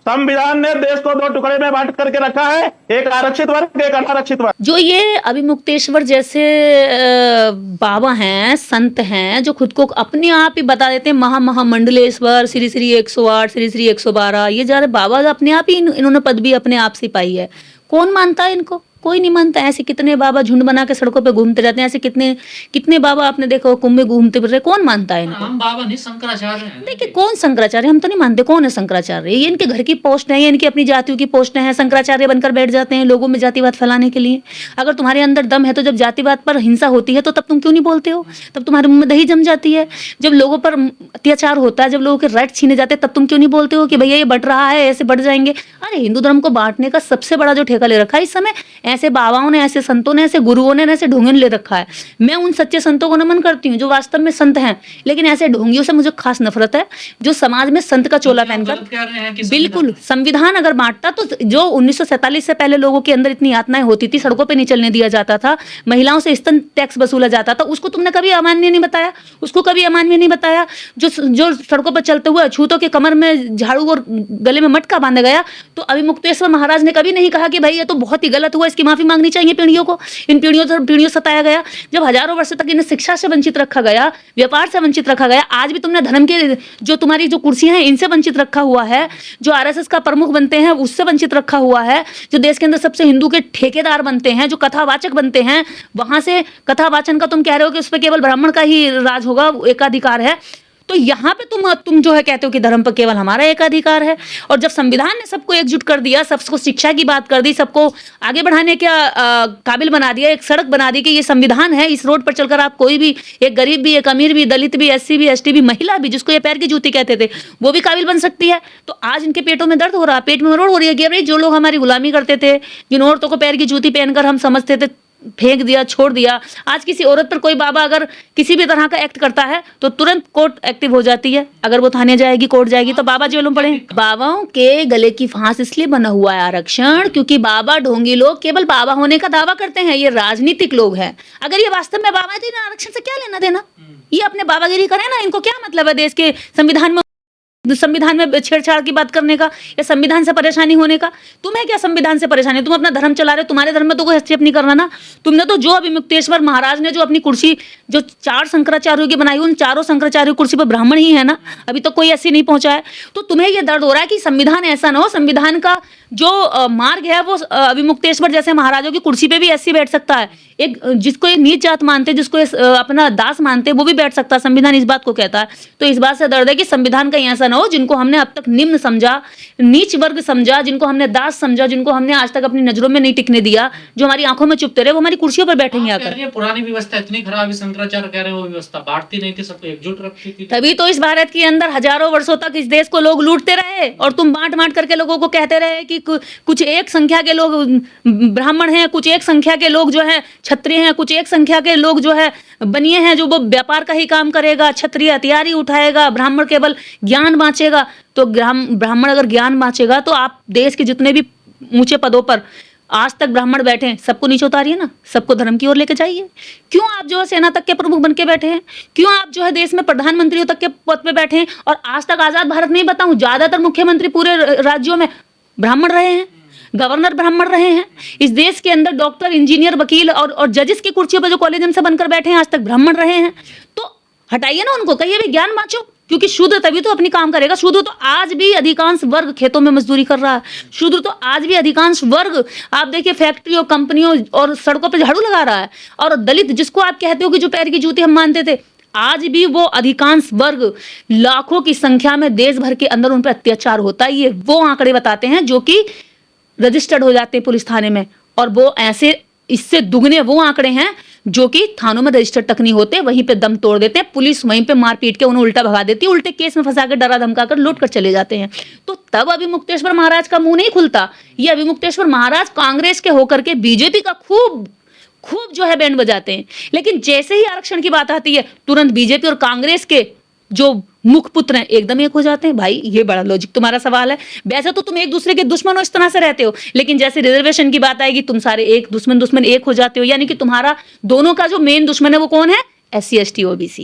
संविधान ने देश को 2 टुकड़े में बांट करके रखा है, एक आरक्षित वर्ग, एक अनारक्षित वर्ग। जो ये अभिमुक्तेश्वर जैसे बाबा हैं, संत हैं, जो खुद को अपने आप ही बता देते हैं महामंडलेश्वर, श्री श्री 108, श्री श्री 112, ये जा रहे बाबा अपने आप ही इन्होंने पदवी अपने आप से पाई है। कौन मानता है इनको? कोई नहीं मानता। ऐसे कितने बाबा झुंड बना के सड़कों पे घूमते रहते हैं, ऐसे कितने बाबा आपने देखो कुंभ में घूमते फिर रहे, कौन मानता है इनको? हम बाबा नहीं, शंकराचार्य हैं। देखिए कौन शंकराचार्य, हम तो नहीं मानते। कौन है शंकराचार्य? ये इनके घर की पोस्ट है, ये इनकी अपनी जातियों की पोस्ट है। शंकराचार्य बनकर बैठ जाते हैं लोगों में जातिवाद फैलाने के लिए। अगर तुम्हारे अंदर दम है तो जब जातिवाद पर हिंसा होती है तो तब तुम क्यों नहीं बोलते हो? तब तुम्हारे मुंह में दही जम जाती है। जब लोगों पर अत्याचार होता है, जब लोगों के राइट छीने जाते हैं, तब तुम क्यों नहीं बोलते हो कि भैया ये बढ़ रहा है, ऐसे बढ़ जाएंगे? अरे हिंदू धर्म को बांटने का सबसे बड़ा जो ठेका ले रखा है इस समय ऐसे बाबाओं ने, ऐसे संतों ने, ऐसे गुरुओं ने, ऐसे ढोंगियों ने ले रखा है। मैं उन सच्चे संतों को नमन करती हूँ जो वास्तव में संत हैं, लेकिन ऐसे ढोंगियों से मुझे खास नफरत है जो समाज में संत का चोला पहनकर। बिल्कुल, संविधान अगर बांटता तो जो 1947 से पहले लोगों के अंदर इतनी यातनाएं होती थी, सड़कों पे नहीं चलने दिया जाता था, महिलाओं से स्तन टैक्स वसूला जाता था, उसको तुमने कभी अमान्य नहीं बताया, उसको कभी अमान्य नहीं बताया। जो सड़कों पर चलते हुए अछूतों के कमर में झाड़ू और गले में मटका बांधा गया, तो अभिमुक्तेश्वर महाराज ने कभी नहीं कहा कि भाई ये तो बहुत ही गलत हुआ, इसकी माफी मांगनी चाहिए पीढ़ियों को। इन पीढ़ियों सताया गया, जब हजारों वर्षों तक इन्हें शिक्षा से वंचित रखा गया, व्यापार से वंचित रखा गया। आज भी तुमने धर्म के जो तुम्हारी जो कुर्सियां हैं इनसे वंचित रखा हुआ है, जो आरएसएस का प्रमुख बनते हैं उससे वंचित रखा हुआ है, जो देश के अंदर सबसे हिंदू के ठेकेदार बनते हैं, जो कथावाचक बनते हैं, वहां से कथावाचन का तुम कह रहे हो कि उस पर केवल ब्राह्मण का ही राज होगा, एकाधिकार है। तो यहाँ पे तुम जो है कहते हो कि धर्म पर केवल हमारा एकाधिकार है। और जब संविधान ने सबको एकजुट कर दिया, सबको शिक्षा की बात कर दी, सबको आगे बढ़ाने के काबिल बना दिया, एक सड़क बना दी कि ये संविधान है, इस रोड पर चलकर आप कोई भी, एक गरीब भी, एक अमीर भी, दलित भी, एससी भी, एसटी भी, महिला भी, जिसको ये पैर की जूती कहते थे, वो भी काबिल बन सकती है। तो आज इनके पेटों में दर्द हो रहा है, पेट में मरोड़ हो रही है कि अरे जो लोग हमारी गुलामी करते थे, जिन औरतों को पैर की जूती पहनकर हम समझते थे, फेंक दिया, छोड़ दिया, आज किसी औरत पर कोई बाबा अगर किसी भी तरह का एक्ट करता है तो तुरंत कोर्ट एक्टिव हो जाती है। अगर वो थाने जाएगी, कोर्ट जाएगी, तो बाबा जेलों पड़े। बाबाओं के गले की फांस इसलिए बना हुआ है आरक्षण, क्योंकि बाबा ढोंगी लोग केवल बाबा होने का दावा करते हैं, ये राजनीतिक लोग हैं। अगर ये वास्तव में बाबा है तो इन्हें आरक्षण से क्या लेना देना? ये अपने बाबागिरी करें ना, इनको क्या मतलब है देश के संविधान में छेड़छाड़ की बात करने का या संविधान से परेशानी होने का? तुम्हें क्या संविधान से परेशानी? तुम अपना धर्म चला रहे हो, तुम्हारे धर्म में तो कोई हस्तक्षेप नहीं करना ना। तुमने तो जो अभिमुक्तेश्वर महाराज ने जो अपनी कुर्सी जो 4 शंकराचार्यों की बनाई, उन चारों शंकराचार्यों कुर्सी पर ब्राह्मण ही है ना, अभी तो कोई ऐसी नहीं पहुंचा है। तो तुम्हें यह दर्द हो रहा है कि संविधान ऐसा ना हो, संविधान का जो मार्ग है वो अभिमुक्तेश्वर जैसे महाराजों की कुर्सी पे भी ऐसी बैठ सकता है। एक जिसको ये नीच जात मानते, जिसको अपना दास मानते, वो भी बैठ सकता है। संविधान इस बात को कहता है। तो इस बात से दर्द है कि संविधान कहीं ऐसा ना हो जिनको हमने अब तक निम्न समझा, नीच वर्ग समझा, जिनको हमने दास समझा, जिनको हमने आज तक अपनी नजरों में नहीं टिकने दिया, जो हमारी आंखों में चुपते रहे, वो हमारी कुर्सियों पर बैठेंगे आकर। पुरानी व्यवस्था इतनी खराब है, शंकराचार्य कह रहे हैं वो व्यवस्था बांटती नहीं थी, सबको एकजुट रखती थी। तभी तो इस भारत के अंदर हजारों वर्षों तक इस देश को लोग लूटते रहे और तुम बांट बांट करके लोगों को कहते रहे कि कुछ एक संख्या के लोग ब्राह्मण हैं, कुछ एक संख्या के लोग जो है क्षत्रिय हैं, कुछ एक संख्या के लोग जो है बनिए हैं, जो वो व्यापार का ही काम करेगा, क्षत्रिय हथियार ही उठाएगा, ब्राह्मण केवल ज्ञान बांचेगा। तो ब्राह्मण अगर ज्ञान बांचेगा तो आप देश के जितने भी ऊंचे पदों पर आज तक ब्राह्मण बैठे हैं सबको नीचे उतारिए ना, सबको धर्म की ओर लेके जाइए। क्यों आप जो है सेना तक के प्रमुख बन के बैठे हैं? क्यों आप जो है देश में प्रधानमंत्रियों तक के पद पे बैठे हैं? और आज तक आजाद भारत में ही बताऊं, ज्यादातर मुख्यमंत्री पूरे राज्यों में ब्राह्मण रहे हैं, गवर्नर ब्राह्मण रहे हैं। इस देश के अंदर डॉक्टर, इंजीनियर, वकील और जजेस की कुर्सियों पर जो कॉलेज से बनकर बैठे हैं आज तक ब्राह्मण रहे हैं। तो हटाइए ना उनको, कहिए भी ज्ञान बांचो, क्योंकि शूद्र तभी तो अपनी काम करेगा। शूद्र तो आज भी अधिकांश वर्ग खेतों में मजदूरी कर रहा है। शूद्र तो आज भी अधिकांश वर्ग आप देखिए फैक्ट्रियों, कंपनियों और सड़कों पर झाड़ू लगा रहा है। और दलित जिसको आप कहते हो कि जो पैर की जूती हम मानते थे, आज भी वो अधिकांश वर्ग लाखों की संख्या में देश भर के अंदर उन पर अत्याचार होता है। ये वो आंकड़े बताते हैं जो कि रजिस्टर्ड हो जाते हैं पुलिस थाने में, और वो ऐसे इससे दुगने वो आंकड़े हैं जो कि थानों में रजिस्टर्ड तक नहीं होते, वहीं पे दम तोड़ देते हैं, पुलिस वहीं पे मार पीट के उन्हें उल्टा भगा देती है, उल्टे केस में फंसा कर डरा धमका कर लूट कर चले जाते हैं। तो तब अभिमुक्तेश्वर महाराज का मुंह नहीं खुलता। ये अभिमुक्तेश्वर महाराज कांग्रेस के होकर के बीजेपी का खूब जो है बैंड बजाते हैं, लेकिन जैसे ही आरक्षण की बात आती है तुरंत बीजेपी और कांग्रेस के जो मुख पुत्र हैं एकदम एक हो जाते हैं। भाई ये बड़ा लॉजिक तुम्हारा सवाल है। वैसे तो तुम एक दूसरे के दुश्मन हो, इस तरह से रहते हो, लेकिन जैसे रिजर्वेशन की बात आएगी तुम सारे एक दुश्मन एक हो जाते हो। यानी कि तुम्हारा दोनों का जो मेन दुश्मन है वो कौन है? SC ST OBC।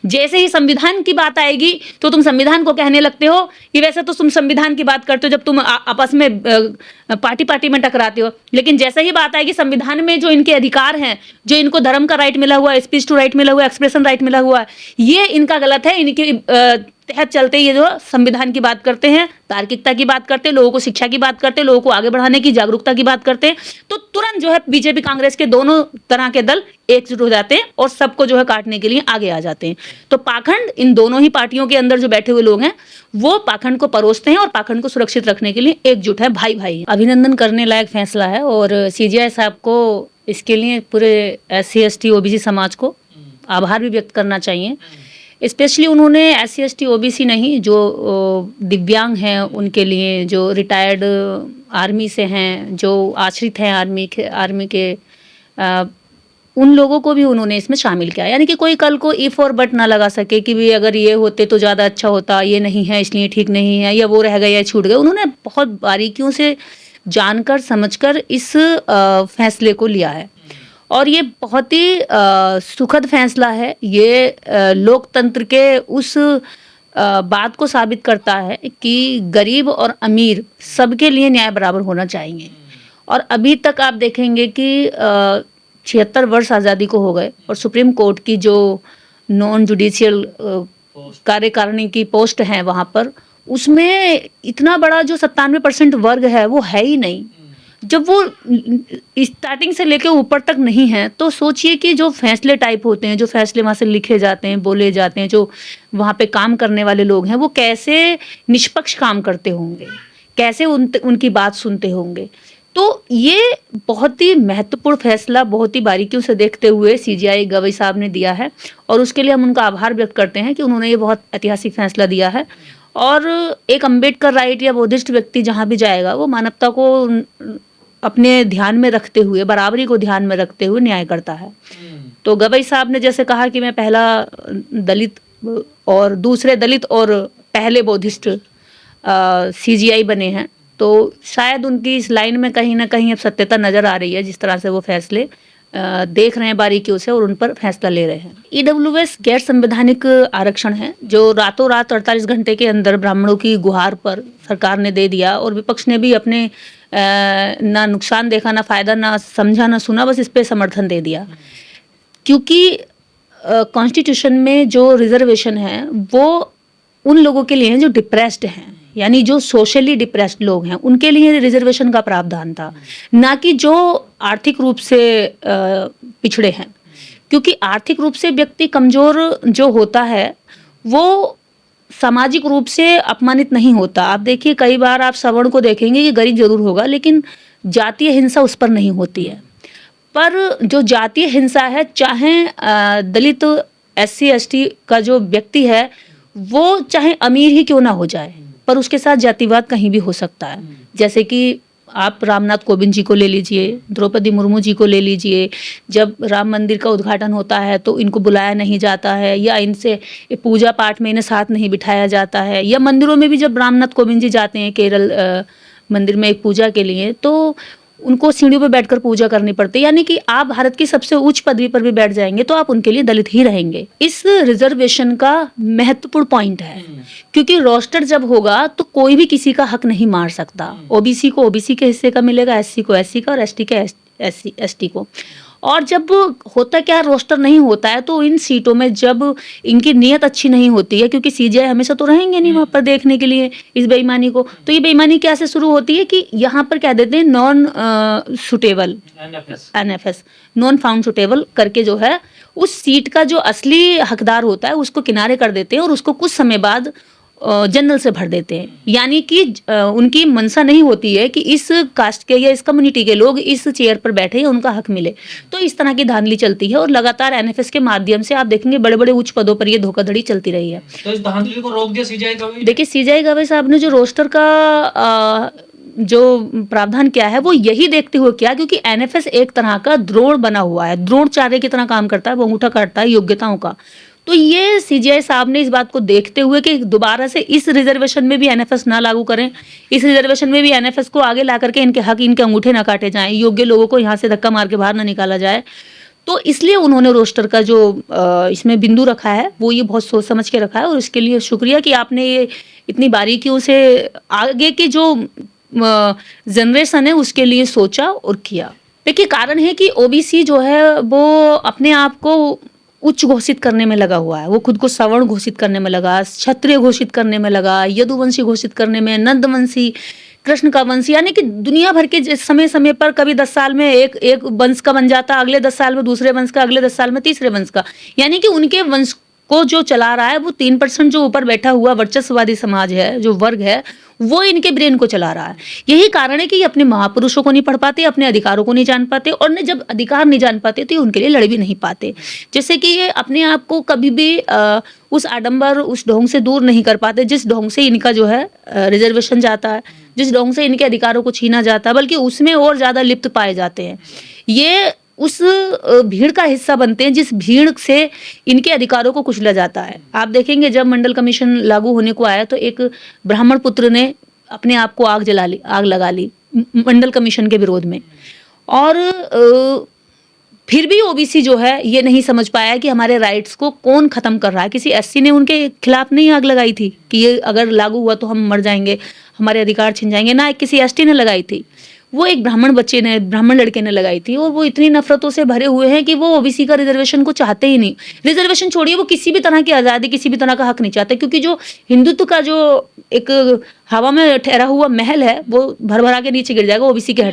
जैसे ही संविधान की बात आएगी तो तुम संविधान को कहने लगते हो कि वैसे तो तुम संविधान की बात करते हो जब तुम आपस में पार्टी पार्टी में टकराते हो, लेकिन जैसे ही बात आएगी संविधान में जो इनके अधिकार हैं, जो इनको धर्म का राइट मिला हुआ है, स्पीच टू राइट मिला हुआ है, एक्सप्रेशन राइट मिला हुआ है, ये इनका गलत है। इनके तहत चलते ये जो संविधान की बात करते हैं, तार्किकता की बात करते हैं, लोगों को शिक्षा की बात करते हैं, लोगों को आगे बढ़ाने की जागरूकता की बात करते हैं, तो तुरंत जो है बीजेपी कांग्रेस के दोनों तरह के दल एकजुट हो जाते हैं और सबको जो है काटने के लिए आगे आ जाते हैं। तो पाखंड इन दोनों ही पार्टियों के अंदर जो बैठे हुए लोग हैं वो पाखंड को परोसते हैं और पाखंड को सुरक्षित रखने के लिए एकजुट है, भाई भाई। अभिनंदन करने लायक फैसला है और CGI साहब को इसके लिए पूरे SC ST OBC समाज को आभार भी व्यक्त करना चाहिए। स्पेशली उन्होंने SC ST OBC नहीं, जो दिव्यांग हैं उनके लिए, जो रिटायर्ड आर्मी से हैं, जो आश्रित हैं आर्मी के उन लोगों को भी उन्होंने इसमें शामिल किया। यानी कि कोई कल को इफ और बट ना लगा सके कि भी अगर ये होते तो ज़्यादा अच्छा होता, ये नहीं है इसलिए ठीक नहीं है, या वो रह गए या छूट गए। उन्होंने बहुत बारीकियों से जानकर समझकर इस फैसले को लिया है और ये बहुत ही सुखद फैसला है। ये लोकतंत्र के उस बात को साबित करता है कि गरीब और अमीर सबके लिए न्याय बराबर होना चाहिए। और अभी तक आप देखेंगे कि 76 वर्ष आज़ादी को हो गए और सुप्रीम कोर्ट की जो नॉन जुडिशियल कार्यकारिणी की पोस्ट है वहाँ पर, उसमें इतना बड़ा जो 97% वर्ग है वो है ही नहीं। जब वो स्टार्टिंग से लेके ऊपर तक नहीं है तो सोचिए कि जो फैसले टाइप होते हैं, जो फैसले वहाँ से लिखे जाते हैं, बोले जाते हैं, जो वहाँ पे काम करने वाले लोग हैं वो कैसे निष्पक्ष काम करते होंगे, कैसे उनकी बात सुनते होंगे। तो ये बहुत ही महत्वपूर्ण फैसला बहुत ही बारीकियों से देखते हुए CGI गवई साहब ने दिया है और उसके लिए हम उनका आभार व्यक्त करते हैं कि उन्होंने ये बहुत ऐतिहासिक फैसला दिया है। और एक अम्बेडकर राइट या बौद्धिस्ट व्यक्ति जहाँ भी जाएगा वो मानवता को अपने ध्यान में रखते हुए, बराबरी को ध्यान में रखते हुए न्याय करता है। तो गवई साहब ने जैसे कहा कि मैं पहला दलित और दूसरे दलित और पहले बौद्धिस्ट CGI बने हैं, तो शायद उनकी इस लाइन में कहीं ना कहीं अब सत्यता नजर आ रही है, जिस तरह से वो फैसले देख रहे हैं बारीकियों से और उन पर फैसला ले रहे हैं। EWS गैर संवैधानिक आरक्षण है जो रातों रात 48 घंटे के अंदर ब्राह्मणों की गुहार पर सरकार ने दे दिया और विपक्ष ने भी अपने ना नुकसान देखा, ना फायदा, ना समझा, ना सुना, बस इस पे समर्थन दे दिया। क्योंकि कॉन्स्टिट्यूशन में जो रिजर्वेशन है वो उन लोगों के लिए है जो डिप्रेस्ड हैं, यानी जो सोशली डिप्रेस्ड लोग हैं उनके लिए रिजर्वेशन का प्रावधान था, ना कि जो आर्थिक रूप से पिछड़े हैं। क्योंकि आर्थिक रूप से व्यक्ति कमजोर जो होता है वो सामाजिक रूप से अपमानित नहीं होता। आप देखिए कई बार आप सवर्ण को देखेंगे कि गरीब जरूर होगा लेकिन जातीय हिंसा उस पर नहीं होती है। पर जो जातीय हिंसा है, चाहे दलित SC ST का जो व्यक्ति है वो चाहे अमीर ही क्यों ना हो जाए, पर उसके साथ जातिवाद कहीं भी हो सकता है। जैसे कि आप रामनाथ कोविंद जी को ले लीजिए, द्रौपदी मुर्मू जी को ले लीजिए, जब राम मंदिर का उद्घाटन होता है तो इनको बुलाया नहीं जाता है, या इनसे पूजा पाठ में इन्हें साथ नहीं बिठाया जाता है, या मंदिरों में भी जब रामनाथ कोविंद जी जाते हैं केरल मंदिर में एक पूजा के लिए तो उनको सीढ़ियों पर बैठकर पूजा करनी पड़ती है। यानी कि आप भारत की सबसे उच्च पदवी पर भी बैठ जाएंगे तो आप उनके लिए दलित ही रहेंगे। इस रिजर्वेशन का महत्वपूर्ण पॉइंट है क्योंकि रोस्टर जब होगा तो कोई भी किसी का हक नहीं मार सकता। OBC को OBC के हिस्से का मिलेगा, SC को SC का और ST के SC ST को। और जब होता क्या, रोस्टर नहीं होता है तो इन सीटों में जब इनकी नीयत अच्छी नहीं होती है, क्योंकि CGI हमेशा तो रहेंगे नहीं वहाँ पर देखने के लिए इस बेईमानी को, तो ये बेईमानी कैसे शुरू होती है कि यहाँ पर कह देते हैं non suitable NFS non found suitable करके जो है उस सीट का जो असली हकदार होता है उसको किनारे कर देते हैं और उसको कुछ समय बाद जनरल से भर देते हैं। यानी कि उनकी मंशा नहीं होती है कि इस कास्ट के या इस कम्युनिटी के लोग इस चेयर पर बैठे या उनका हक मिले। तो इस तरह की धांधली चलती है और लगातार NFS के माध्यम से आप देखेंगे बड़े बड़े उच्च पदों पर ये धोखाधड़ी चलती रही है। तो इस धांधली को रोक दिया CGI गवई। देखिए CGI गवई साहब ने जो रोस्टर का जो प्रावधान किया है वो यही देखते हुए किया, क्योंकि NFS एक तरह का द्रोण बना हुआ है, द्रोणाचार्य की तरह काम करता है, वो अंगूठा काटता है योग्यताओं का। तो ये CGI साहब ने इस बात को देखते हुए कि दोबारा से इस रिजर्वेशन में भी NFS ना लागू करें, इस रिजर्वेशन में भी NFS को आगे ला करके इनके हक, इनके अंगूठे ना काटे जाएं, योग्य लोगों को यहाँ से धक्का मार के बाहर ना निकाला जाए, तो इसलिए उन्होंने रोस्टर का जो इसमें बिंदु रखा है वो ये बहुत सोच समझ के रखा है, और इसके लिए शुक्रिया कि आपने ये इतनी बारीकियों से आगे की जो जनरेशन है उसके लिए सोचा और किया। देखिए, कारण है कि ओबीसी जो है वो अपने आप को उच्च घोषित करने में लगा हुआ है, वो खुद को सवर्ण घोषित करने में लगा, क्षत्रिय घोषित करने में लगा, यदुवंशी घोषित करने में, नंदवंशी, कृष्ण का वंशी, यानी कि दुनिया भर के समय समय पर कभी 10 साल में एक वंश का बन जाता, अगले 10 साल में दूसरे वंश का, अगले 10 साल में तीसरे वंश का, यानी कि उनके वंश को जो चला रहा है वो 3% जो ऊपर बैठा हुआ वर्चस्ववादी समाज है, जो वर्ग है, वो इनके ब्रेन को चला रहा है। यही कारण है कि ये अपने महापुरुषों को नहीं पढ़ पाते, अपने अधिकारों को नहीं जान पाते, और ने जब अधिकार नहीं जान पाते तो ये उनके लिए लड़ भी नहीं पाते। जैसे कि ये अपने आप को कभी भी उस आडंबर, उस ढोंग से दूर नहीं कर पाते जिस ढोंग से इनका जो है रिजर्वेशन जाता है, जिस ढोंग से इनके अधिकारों को छीना जाता है, बल्कि उसमें और ज्यादा लिप्त पाए जाते हैं। ये उस भीड़ का हिस्सा बनते हैं जिस भीड़ से इनके अधिकारों को कुचला जाता है। आप देखेंगे जब मंडल कमीशन लागू होने को आया तो एक ब्राह्मण पुत्र ने अपने आप को आग लगा ली मंडल कमीशन के विरोध में, और फिर भी ओबीसी जो है ये नहीं समझ पाया कि हमारे राइट्स को कौन खत्म कर रहा है। किसी एससी ने उनके खिलाफ नहीं आग लगाई थी कि ये अगर लागू हुआ तो हम मर जाएंगे, हमारे अधिकार छिन जाएंगे, ना किसी एसटी ने लगाई थी, वो एक ब्राह्मण लड़के ने लगाई थी। और वो इतनी नफरतों से भरे हुए हैं कि वो ओबीसी का रिजर्वेशन को चाहते ही नहीं। रिजर्वेशन छोड़िए, वो किसी भी तरह की आज़ादी, किसी भी तरह का हक नहीं चाहते, क्योंकि जो हिंदुत्व का जो एक हवा में ठहरा हुआ महल है वो भर भरा के नीचे गिर जाएगा ओबीसी के